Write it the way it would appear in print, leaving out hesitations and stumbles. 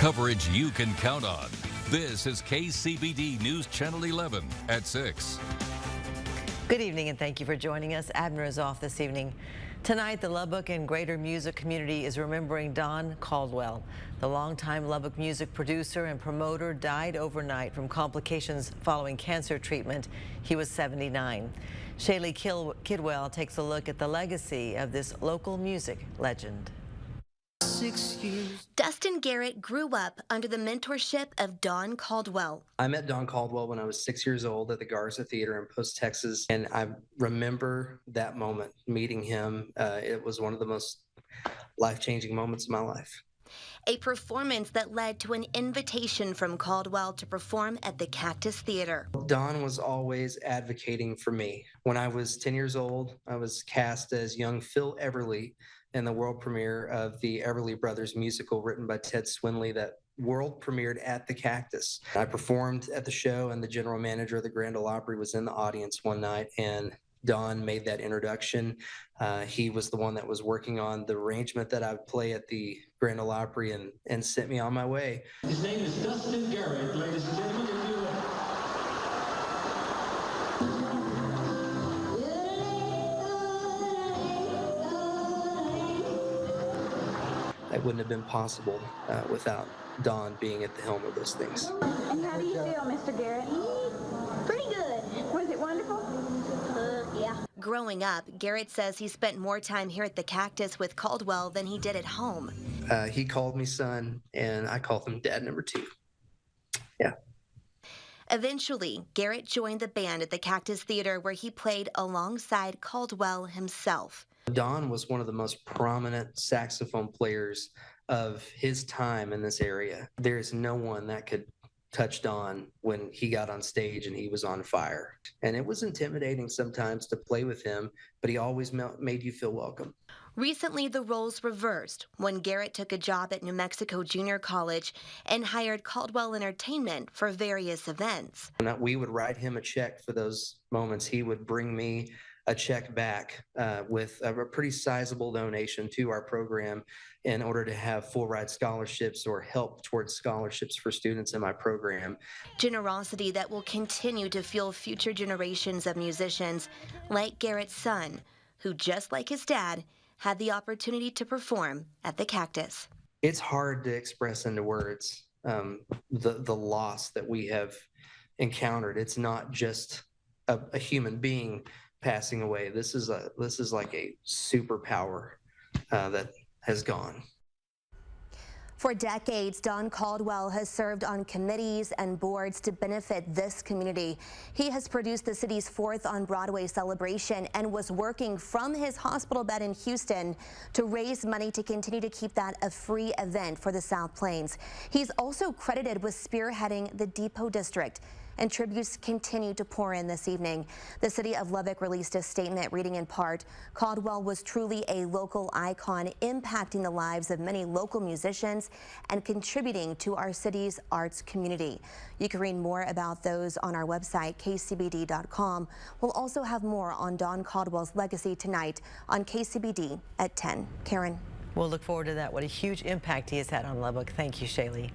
Coverage you can count on. This is KCBD News Channel 11 at 6. Good evening and thank you for joining us. Abner is off this evening. Tonight, the Lubbock and greater music community is remembering Don Caldwell. The longtime Lubbock music producer and promoter died overnight from complications following cancer treatment. He was 79. Shaylee Kidwell takes a look at the legacy of this local music legend. Dustin Garrett grew up under the mentorship of Don Caldwell. I met Don Caldwell when I was 6 years old at the Garza Theater in Post, Texas, and I remember that moment, meeting him. It was one of the most life-changing moments of my life. A performance that led to an invitation from Caldwell to perform at the Cactus Theater. Don was always advocating for me. When I was 10 years old, I was cast as young Phil Everly in the world premiere of the Everly Brothers musical written by Ted Swinley that world premiered at the Cactus. I performed at the show, and the general manager of the Grand Ole Opry was in the audience one night, and Don made that introduction. He was the one that was working on the arrangement that I would play at the Grand Ole Opry and sent me on my way. His name is Dustin Garrett, ladies and gentlemen. That wouldn't have been possible without Don being at the helm of those things. And how do you feel, Mr. Garrett? Pretty good. Was it wonderful? Yeah. Growing up, Garrett says he spent more time here at the Cactus with Caldwell than he did at home. He called me son, and I called him dad number 2. Yeah. Eventually, Garrett joined the band at the Cactus Theater where he played alongside Caldwell himself. Don was one of the most prominent saxophone players of his time in this area. There's no one that could touch Don when he got on stage and he was on fire. And it was intimidating sometimes to play with him, but he always made you feel welcome. Recently, the roles reversed when Garrett took a job at New Mexico Junior College and hired Caldwell Entertainment for various events. When we would write him a check for those moments, he would bring me a check back with a pretty sizable donation to our program in order to have full ride scholarships or help towards scholarships for students in my program. Generosity that will continue to fuel future generations of musicians like Garrett's son, who, just like his dad, had the opportunity to perform at the Cactus. It's hard to express into words the loss that we have encountered. It's not just a human being passing away. This is like a superpower that has gone. For decades, Don Caldwell has served on committees and boards to benefit this community. He has produced the city's 4th on-Broadway celebration and was working from his hospital bed in Houston to raise money to continue to keep that a free event for the South Plains. He's also credited with spearheading the Depot District, and tributes continue to pour in this evening. The city of Lubbock released a statement reading in part, "Caldwell was truly a local icon, impacting the lives of many local musicians and contributing to our city's arts community." You can read more about those on our website, kcbd.com. We'll also have more on Don Caldwell's legacy tonight on KCBD at 10. Karen. We'll look forward to that. What a huge impact he has had on Lubbock. Thank you, Shaylee.